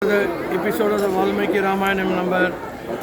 The episode of the Valmiki Ramayanam number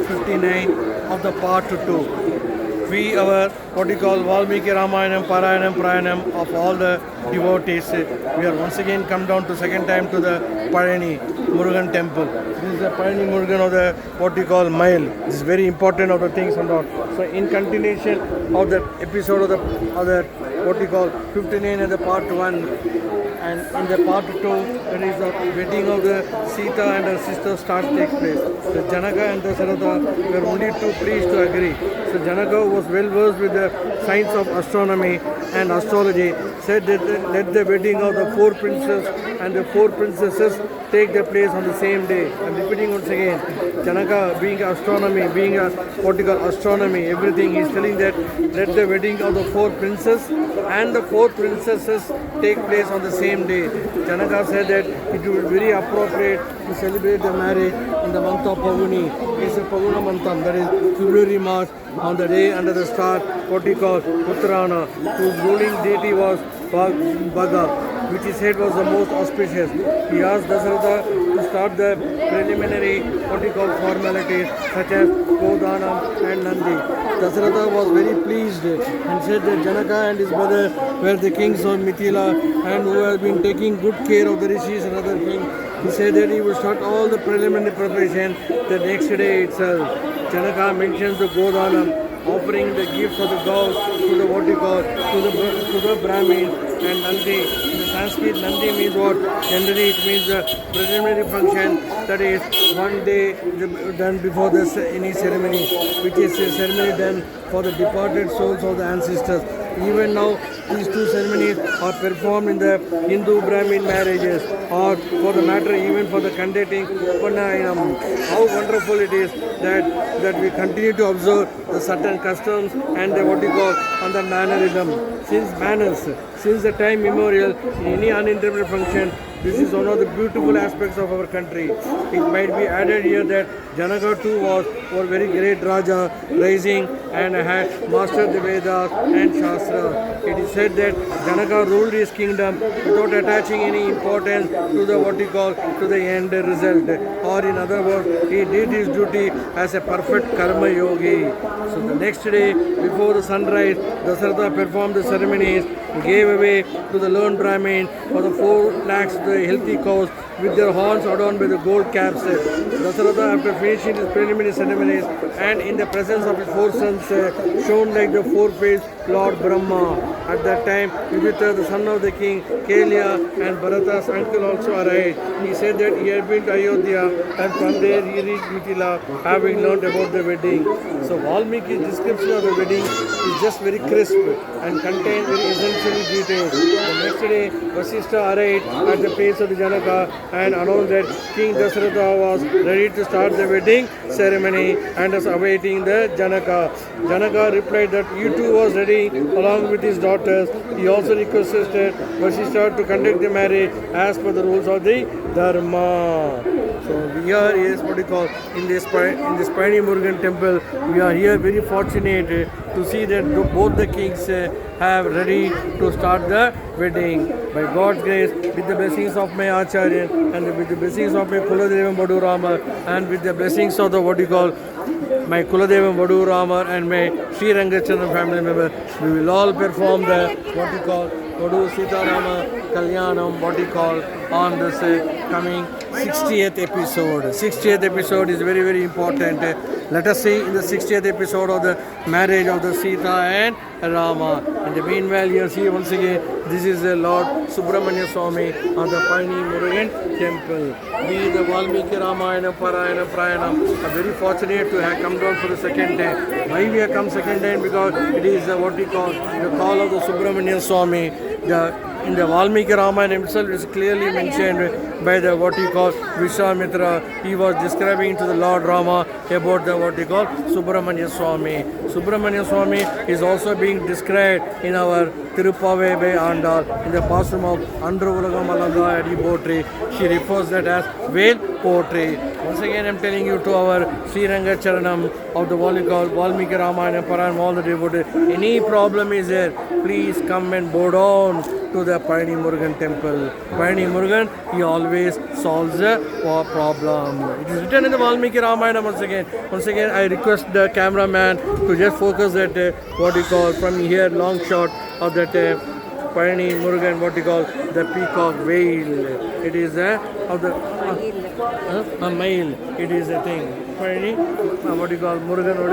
59 of the part 2. We, our what we call Valmiki Ramayanam, Parayanam, Prayanam of all the devotees, we are once again come down to second time to the Palani Murugan temple. This is the Palani Murugan of the what we call mile. This is very important of the things and all. So in continuation of the episode of the what we call 59 of the part 1. And in the part 2, there is the wedding of the Sita and her sister starts take place. The Janaka and the Sarada were only two priests to agree. So Janaka was well versed with the science of astronomy and astrology, said that let the wedding of the four princes and the four princesses take the place on the same day. I'm repeating once again, Janaka being astronomy, being a what you call astronomy, everything, he's telling that let the wedding of the four princes and the four princesses take place on the same day. Janaka said that it would be very appropriate to celebrate the marriage in the month of Paguni. It's a Paguna Mantham, that is February, March, on the day under the star, what we call Uttarana, whose ruling deity was Bhaga, which he said was the most auspicious. He asked Dasaratha to start the preliminary, what we call formalities, such as Godanam and Nandi. Dasaratha was very pleased and said that Janaka and his brother were the kings of Mithila and who have been taking good care of the rishis and other things. He said that he would start all the preliminary preparation the next day itself. Janaka mentions the Godanam, offering the gifts of the gods to the what you call to the Brahmin, and Nandi. In the Sanskrit, Nandi means what? Generally, it means the preliminary function, that is one day done before any ceremony, which is a ceremony done for the departed souls of the ancestors. Even now, these two ceremonies are performed in the Hindu Brahmin marriages, or for the matter, even for the conducting Upanayam. How wonderful it is that we continue to observe the certain customs and the what you call and the mannerism. Since the time immemorial, in any uninterrupted function, this is one of the beautiful aspects of our country. It might be added here that Janaka too was very great Raja, rising and had mastered the Vedas and Shastra. It is said that Janaka ruled his kingdom without attaching any importance to the what you call to the end result. Or in other words, he did his duty as a perfect karma yogi. So the next day, before the sunrise, Dasaratha performed the ceremonies, gave away to the learned Brahmin for the 4 lakhs the healthy cows with their horns adorned with the gold caps. Dasaratha, after finishing his preliminary ceremonies and in the presence of his 4 sons, shone like the 4-faced Lord Brahma. At that time, Yudhishthira, the son of the king, Kelia and Bharata's uncle also arrived. He said that he had been to Ayodhya and from there he reached Mithila, having learned about the wedding. So Valmiki's description of the wedding is just very crisp and contains very essential details. The next day, Vasishtha arrived at the place of the Janaka and announced that King Dasaratha was ready to start the wedding ceremony and was awaiting the Janaka. Janaka replied that he too was ready along with his daughters. He also requested Vasishtha to conduct the marriage as per the rules of the Dharma. So we are is what we call in this Palani Murugan temple. We are here very fortunate to see that both the kings have ready to start the wedding. By God's grace, with the blessings of my Acharya and with the blessings of my Kuladevam Vadu Rama and with the blessings of the what you call my Kuladevam Vadu Rama and my Sri Rangachandran family member, we will all perform the what you call Vadu Sita Rama Kalyanam, what you call on this coming 60th episode. 60th episode is very, very important. Let us see in the 60th episode of the marriage of the Sita and Rama. In the meanwhile, you see once again, this is the Lord Subramanya Swami on the Palani Murugan temple. We, the Valmiki Ramayana, Parayanam, Prayanam, are very fortunate to have come down for the second time. Why we have come second time? Because it is what we call the call of the Subramanya Swami. In the Valmiki Ramayana himself is clearly mentioned by the what he calls Vishwamitra. He was describing to the Lord Rama about the what he call Subramanya Swami. Subramanya Swami is also being described in our Tirupave by Andal in the pastime of Andru Ulagam Alanga Adi Potri. She refers that as Veil Potri. Once again, I am telling you to our Sri Rangacharanam of the Valmiki Ramayana Parayanam, all the devotees. Any problem is there, please come and bow down to the Palani Murugan temple. Palani Murugan, he always solves a problem. It is written in the Valmiki Ramayana once again. Once again, I request the cameraman to just focus that what you call from here long shot of that Palani Murugan, what you call the peacock veil. It is of the a mile. It is a thing. Palani, what you call Murugan or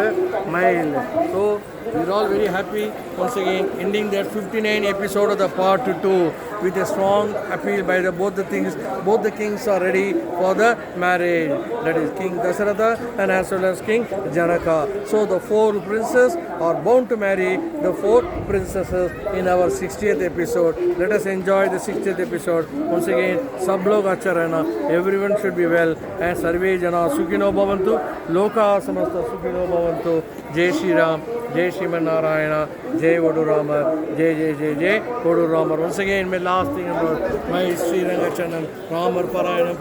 mile. So we're all very happy once again ending that 59 episode of the part 2 with a strong appeal by both the kings are ready for the marriage, that is King Dasaratha and as well as King Janaka. So the 4 princes are bound to marry the 4 princesses in our 60th episode. Let us enjoy the 60th episode. Once again, Sablog Acharana, everyone should be well, and Sarve Jana Sukhino Bhavantu, Loka Samasta Sukhino Bhavantu, Jai Shri Ram, Jai Shriman Narayana, Jai Vodu Ramar, Jai Vodu Ramar. Once again, my last thing about my Sri Rangachanam, Ramar Parayanam,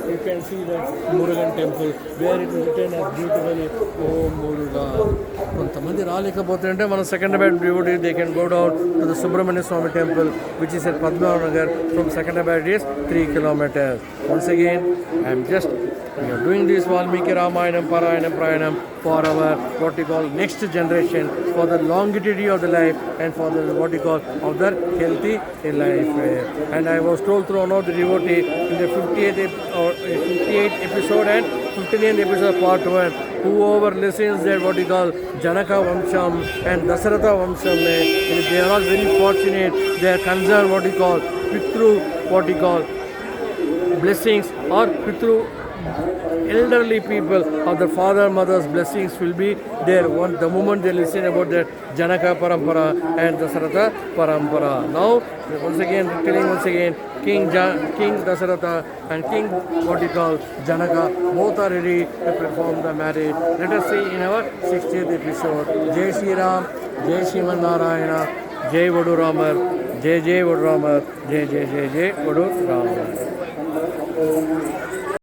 you can see the Murugan temple where it is written as beautifully, Om Muruga. కొంతమంది రాలేకపోతే అంటే మన Secunderabad devotees, they can go down to the Subramanya Swami temple which is at Padmanagar. From Secunderabad is 3 kilometers. Once again, I am just doing this Valmiki Ramayanam, Parayanam, Prayanam for our what you call next generation, for the longevity of the life and for the what you call of the healthy life. And I was told through one of the devotee in the 58th episode and 59th episode part 1, whoever listens that what you call Janaka Vamsham and Dasaratha Vamsham, they are all very fortunate. They are concerned what you call Pitru, what you call blessings or Pitru elderly people of the father mother's blessings will be there the moment they listen about that Janaka Parampara and Dasaratha Parampara. Now once again telling once again King Dasaratha and King what you call Janaka both are ready to perform the marriage. Let us see in our 60th episode. Jai Shri Ram, Jai Shriman Narayana, Jai Vodu Ramar, Jai Vodu Ramar, Jai Vodu Ramar.